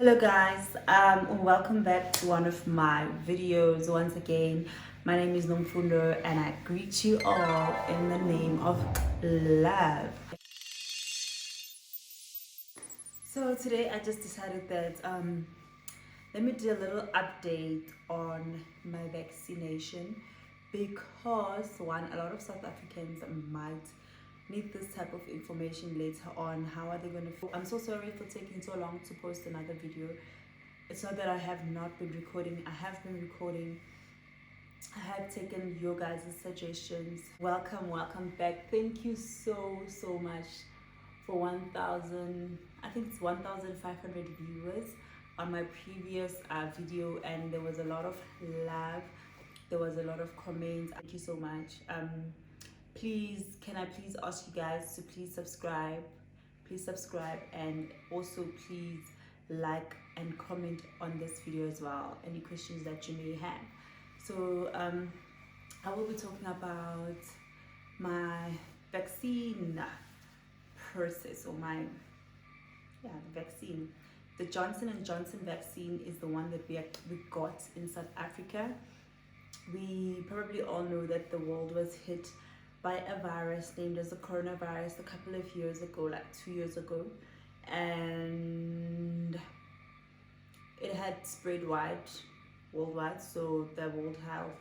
Hello guys, welcome back to one of my videos. Once again, my name is Nomfundo and I greet you all in the name of love. So today I just decided that let me do a little update on my vaccination because one, a lot of South Africans might need this type of information later on. How are they going to feel? I'm so sorry for taking so long to post another video. It's not that I have not been recording. I have been recording. I have taken your guys' suggestions. Welcome back. Thank you so much for 1,000, I think it's 1,500 viewers on my previous video, and there was a lot of love, there was a lot of comments. Thank you so much. Can I please ask you guys to please subscribe, and also please like and comment on this video as well, any questions that you may have. So I will be talking about my vaccine process, or the vaccine. The Jansen vaccine is the one that we got in South Africa. We probably all know that the world was hit by a virus named as the coronavirus a couple of years ago, like 2 years ago, and it had spread worldwide. So the World Health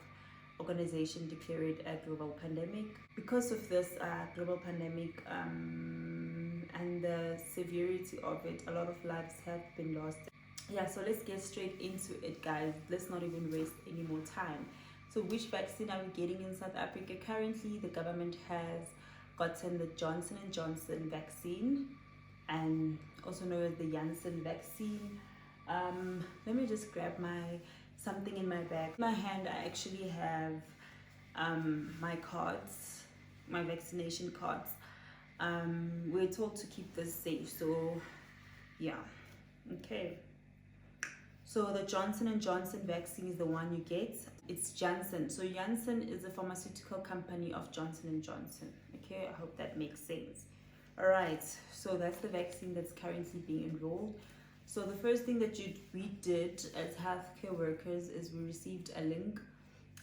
Organization declared it a global pandemic. Because of this global pandemic and the severity of it, a lot of lives have been lost. Yeah, so let's get straight into it, guys. Let's not even waste any more time. So which vaccine are we getting in South Africa? Currently, the government has gotten the Johnson & Johnson vaccine, and also known as the Jansen Vaccine. Let me just grab something in my bag. In my hand, I actually have my cards, my vaccination cards. We're told to keep this safe, so yeah. Okay. So the Johnson & Johnson vaccine is the one you get. It's Janssen. So Janssen is a pharmaceutical company of Johnson & Johnson. Okay, I hope that makes sense. All right, so that's the vaccine that's currently being enrolled. So the first thing that we did as healthcare workers is we received a link.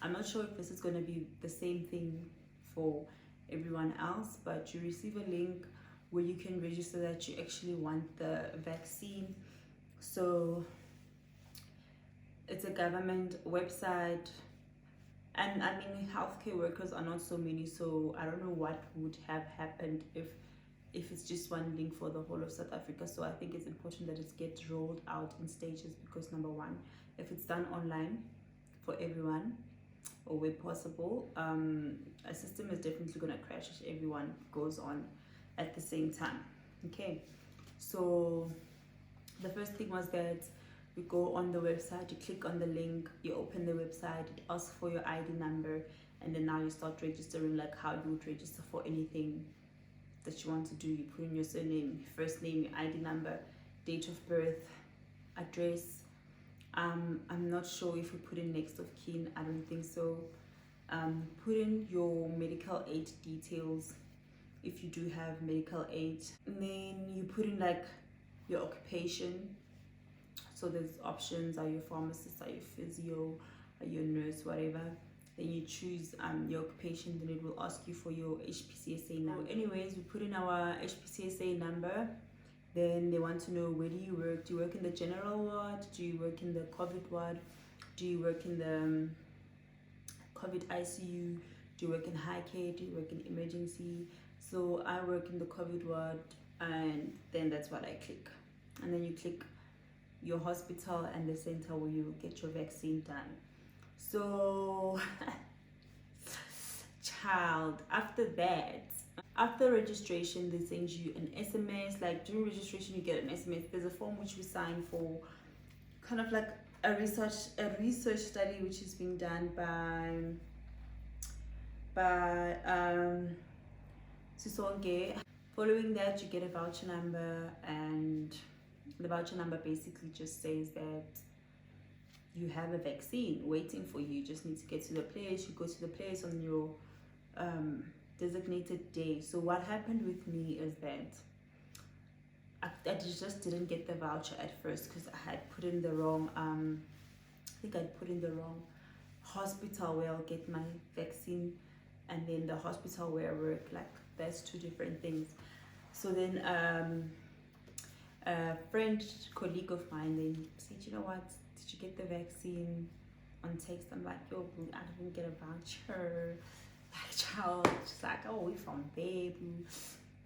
I'm not sure if this is going to be the same thing for everyone else, but you receive a link where you can register that you actually want the vaccine. So it's a government website, and I mean, healthcare workers are not so many, so I don't know what would have happened if it's just one link for the whole of South Africa. So I think it's important that it gets rolled out in stages, because number one, if it's done online for everyone, or where possible, a system is definitely going to crash if everyone goes on at the same time. Okay, so the first thing was that you go on the website, you click on the link, you open the website, it asks for your ID number, and then now you start registering, like how you would register for anything that you want to do. You put in your surname, first name, your ID number, date of birth, address. I'm not sure if you put in next of kin, I don't think so. Put in your medical aid details if you do have medical aid, and then you put in like your occupation. So there's options: are you a pharmacist, are you a physio, are you a nurse, whatever. Then you choose your occupation, then it will ask you for your HPCSA number. So anyways, we put in our HPCSA number. Then they want to know, where do you work? Do you work in the general ward? Do you work in the COVID ward? Do you work in the COVID ICU? Do you work in high care? Do you work in emergency? So I work in the COVID ward, and then that's what I click. And then you click your hospital and the center where you get your vaccine done. So child, after registration, they send you an SMS. Like during registration, you get an SMS. There's a form which we sign for, kind of like a research study which is being done by Sisonke. Following that, you get a voucher number, and the voucher number basically just says that you have a vaccine waiting for you. You just need to get to the place. You go to the place on your designated day. So what happened with me is that just didn't get the voucher at first because I had put in the wrong I think I'd put in the wrong hospital where I'll get my vaccine, and then the hospital where I work, like that's two different things. So then a friend, colleague of mine then said, you know what, did you get the vaccine? On text, I'm like, yo, I didn't get a voucher. Like, child, she's like, oh, we from there,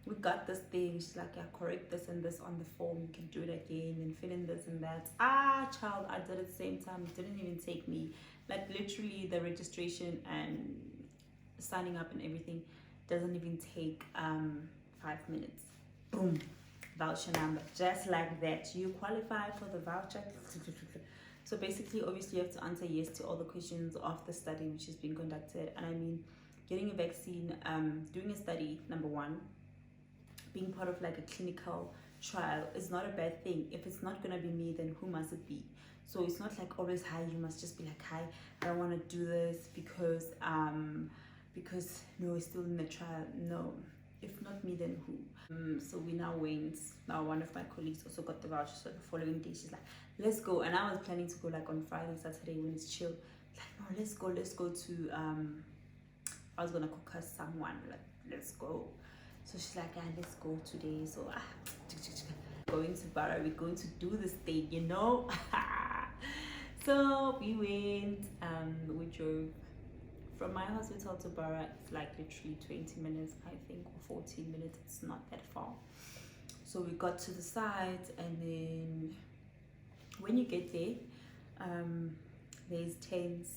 we got this thing. She's like, yeah, correct this and this on the form, you can do it again and fill in this and that. Child, I did it at the same time. It didn't even take me, like, literally the registration and signing up and everything doesn't even take 5 minutes. Boom, voucher number, just like that. You qualify for the voucher. So basically, obviously, you have to answer yes to all the questions of the study which is being conducted. And I mean, getting a vaccine, doing a study, number one, being part of like a clinical trial is not a bad thing. If it's not gonna be me, then who must it be? So it's not like always, hi, you must just be like, hi, I don't want to do this because no, it's still in the trial. No, if not me, then who? So we now went. Now one of my colleagues also got the voucher, so the following day she's like, let's go. And I was planning to go like on Friday, Saturday when it's chill. Like, no, let's go to I was gonna cook her someone, like, let's go. So she's like, yeah, let's go today. So going to Barra, we're going to do this thing, you know. So we went, we drove from my hospital to Barra. It's like literally 20 minutes, I think, or 14 minutes. It's not that far. So we got to the site, and then when you get there, there's tents.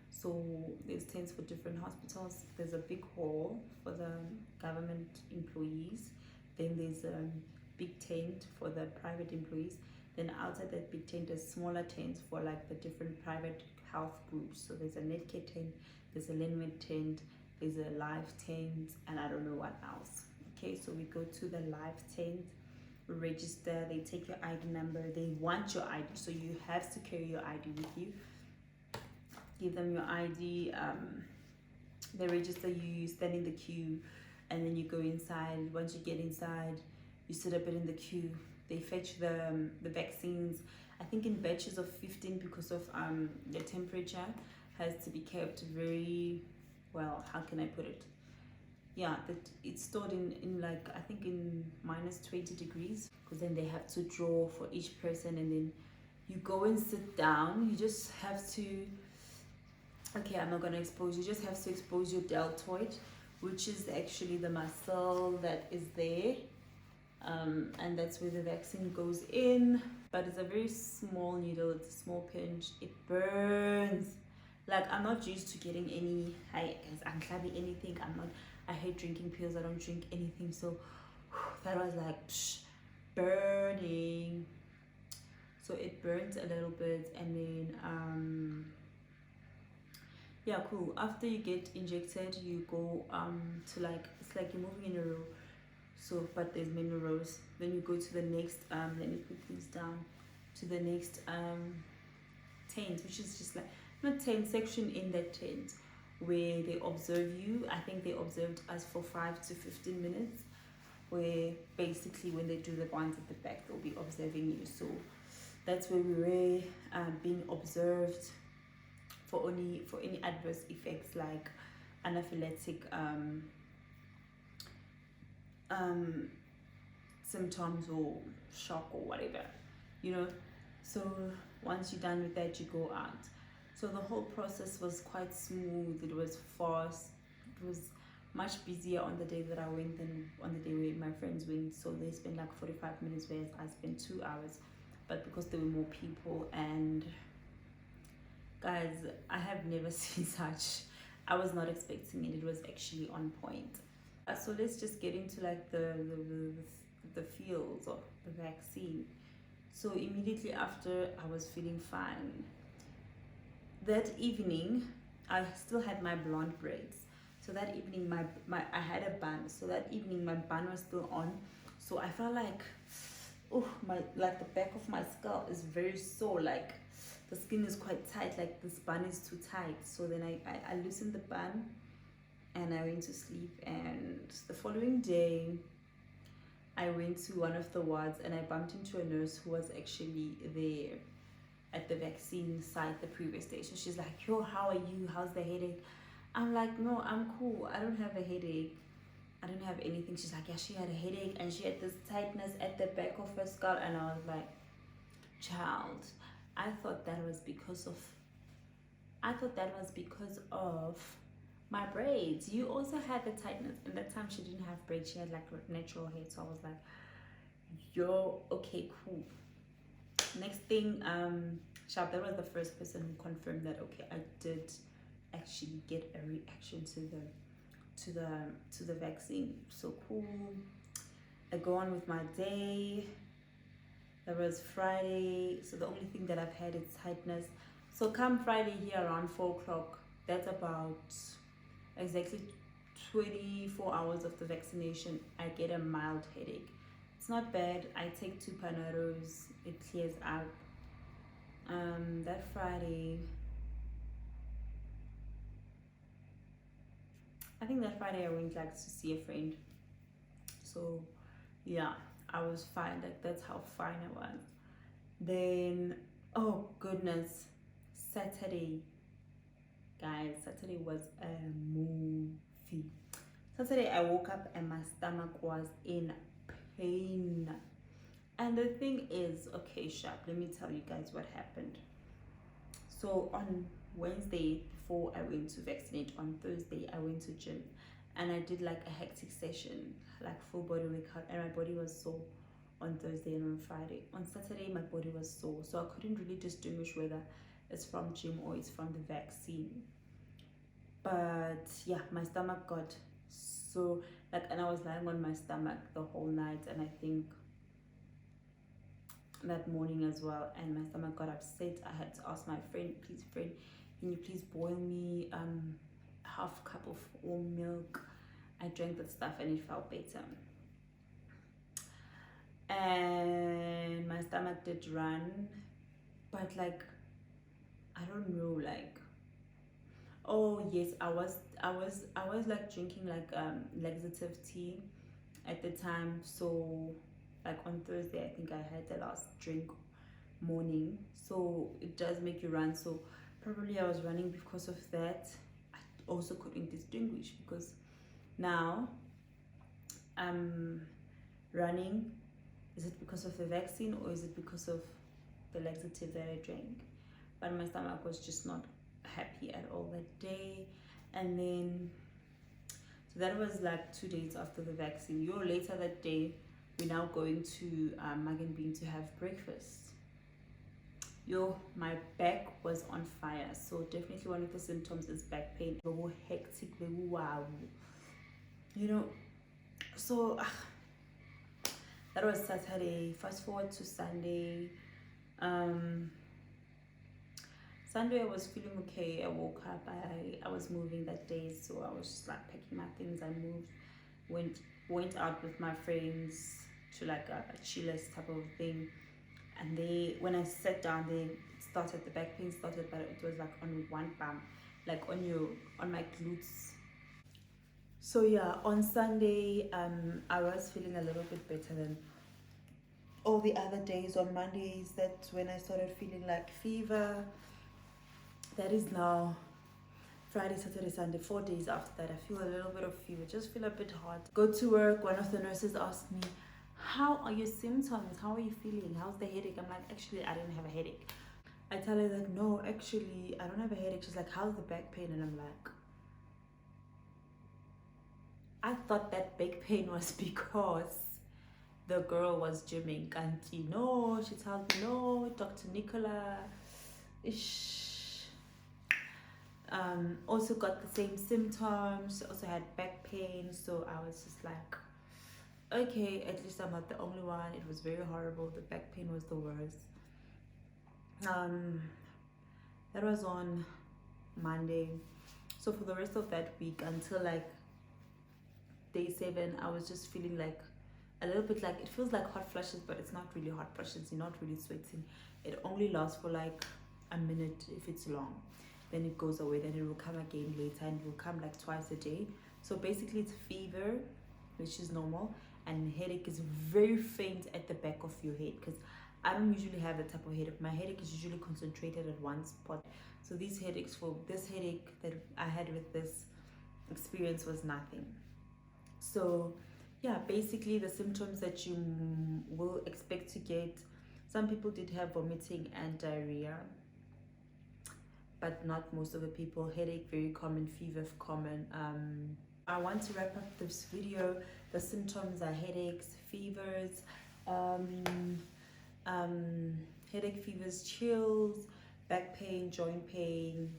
So there's tents for different hospitals. There's a big hall for the government employees. Then there's a big tent for the private employees. Then outside that big tent, there's smaller tents for like the different private health groups. So there's a Netcare tent, there's a Lenwet tent, there's a live tent, and I don't know what else. Okay, so we go to the live tent, register, they take your ID number, they want your ID, so you have to carry your ID with you. Give them your ID, they register you, stand in the queue, and then you go inside. Once you get inside, you sit a bit in the queue. They fetch the vaccines, I think in batches of 15 because of the temperature has to be kept very well. How can I put it? Yeah, that it's stored in like, I think in minus 20 degrees, because then they have to draw for each person, and then you go and sit down. You just have to, okay, I'm not going to expose, you just have to expose your deltoid, which is actually the muscle that is there, and that's where the vaccine goes in. But it's a very small needle, it's a small pinch, it burns. Like, I'm not used to getting any, I'm clubbing anything, I hate drinking pills, I don't drink anything, so that was like burning. So it burns a little bit, and then yeah, cool. After you get injected, you go to like, it's like you're moving in a row. So, but there's many rows. Then you go to the next let me put these down, to the next tent, which is just like, not tent, section in that tent where they observe you. I think they observed us for 5 to 15 minutes, where basically when they do the ones at the back, they'll be observing you. So that's where we were being observed for any adverse effects like anaphylactic symptoms or shock or whatever, you know. So once you're done with that, you go out. So the whole process was quite smooth, it was fast, it was much busier on the day that I went than on the day where my friends went. So they spent like 45 minutes, whereas I spent 2 hours, but because there were more people. And guys, I have never seen such. I was not expecting it. It was actually on point. So let's just get into like the feels of the vaccine. So immediately after, I was feeling fine. That evening, I still had my blonde braids. So that evening, I had a bun. So that evening, my bun was still on. So I felt like, oh, like the back of my skull is very sore. Like the skin is quite tight. Like this bun is too tight. So then I loosened the bun, and I went to sleep. And the following day, I went to one of the wards and I bumped into a nurse who was actually there at the vaccine site the previous day. So she's like, yo, how are you? How's the headache? I'm like, no, I'm cool. I don't have a headache. I don't have anything. She's like, yeah, she had a headache and she had this tightness at the back of her skull. And I was like, child, I thought that was because of my braids. You also had the tightness. And that time she didn't have braids. She had like natural hair. So I was like, yo, okay, cool. Next thing, Sharp, that was the first person who confirmed that okay, I did actually get a reaction to the vaccine. So cool. I go on with my day. That was Friday. So the only thing that I've had is tightness. So come Friday here around 4 o'clock, that's about exactly 24 hours of the vaccination, I get a mild headache. It's not bad. I take 2 Panados, it clears up. That Friday, I think that Friday I went like to see a friend. So yeah, I was fine. Like that's how fine I was. Then oh goodness, Saturday, guys, Saturday was a movie. Saturday I woke up and my stomach was in pain. And the thing is, okay, Sharp, let me tell you guys what happened. So on Wednesday, before I went to vaccinate, on Thursday I went to gym and I did like a hectic session, like full body workout, and my body was sore on Thursday and on Friday. On Saturday my body was sore, so I couldn't really distinguish whether it's from gym or it's from the vaccine. But yeah, my stomach got so like, and I was lying on my stomach the whole night, and I think that morning as well, and my stomach got upset. I had to ask my friend, please friend, can you please boil me half cup of warm milk? I drank that stuff and it felt better, and my stomach did run, but like I don't know, like oh yes, I was like drinking like laxative tea at the time. So like on Thursday I think I had the last drink morning, so it does make you run. So probably I was running because of that. I also couldn't distinguish because now I'm running. Is it because of the vaccine or is it because of the laxative that I drank? But my stomach was just not happy at all that day. And then so that was like 2 days after the vaccine. Later that day we're now going to Magenbean to have breakfast. My back was on fire. So definitely one of the symptoms is back pain. Very hectic, very wow. So that was Saturday. Fast forward to Sunday. Sunday I was feeling okay. I woke up. I was moving that day, so I was just like packing my things. I moved, went out with my friends to like a chillers type of thing, and when I sat down, the back pain started, but it was like on one palm, like on my glutes. So yeah, on Sunday I was feeling a little bit better than all the other days. On Mondays, that's when I started feeling like fever. That is now Friday, Saturday, Sunday, 4 days after that. I feel a little bit of fever, just feel a bit hot. Go to work, one of the nurses asked me, how are your symptoms? How are you feeling? How's the headache? I'm like, actually, I didn't have a headache. I tell her that, no, actually, I don't have a headache. She's like, how's the back pain? And I'm like, I thought that back pain was because the girl was gymming. Auntie, no, she tells me, no, Dr. Nicola, also got the same symptoms, also had back pain. So I was just like, okay, at least I'm not the only one. It was very horrible. The back pain was the worst. That was on Monday. So for the rest of that week until like day 7, I was just feeling like a little bit like, it feels like hot flushes, but it's not really hot flushes. You're not really sweating. It only lasts for like a minute if it's long, then it goes away, then it will come again later, and it will come like twice a day. So basically it's fever, which is normal, and headache is very faint at the back of your head, because I don't usually have that type of headache. My headache is usually concentrated at one spot. So these headaches, for this headache that I had with this experience, was nothing. So yeah, basically the symptoms that you will expect to get, some people did have vomiting and diarrhea, but not most of the people. Headache very common, fever common. I want to wrap up this video. The symptoms are headaches, fevers, headache, fevers, chills, back pain, joint pain,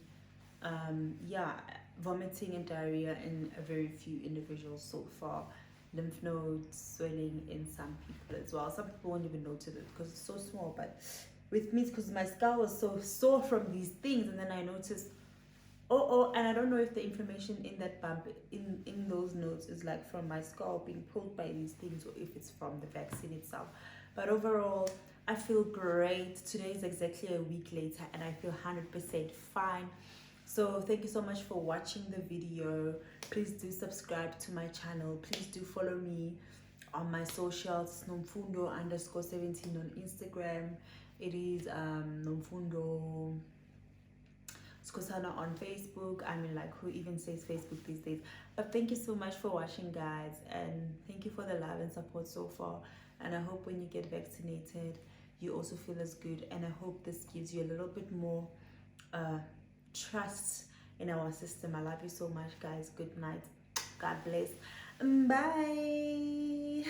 yeah, vomiting and diarrhea in a very few individuals so far. Lymph nodes swelling in some people as well. Some people won't even notice it because it's so small, but with me, because my skull was so sore from these things, and then I noticed, and I don't know if the information in that bump, in those notes, is like from my skull being pulled by these things, or if it's from the vaccine itself. But overall, I feel great. Today is exactly a week later and I feel 100% fine. So thank you so much for watching the video. Please do subscribe to my channel. Please do follow me on my socials, nomfundo_17 on Instagram. It is nomfundo Skosana on Facebook. I mean, like, who even says Facebook these days? But thank you so much for watching, guys, and thank you for the love and support so far. And I hope when you get vaccinated, you also feel as good, and I hope this gives you a little bit more trust in our system. I love you so much, guys. Good night. God bless. Bye.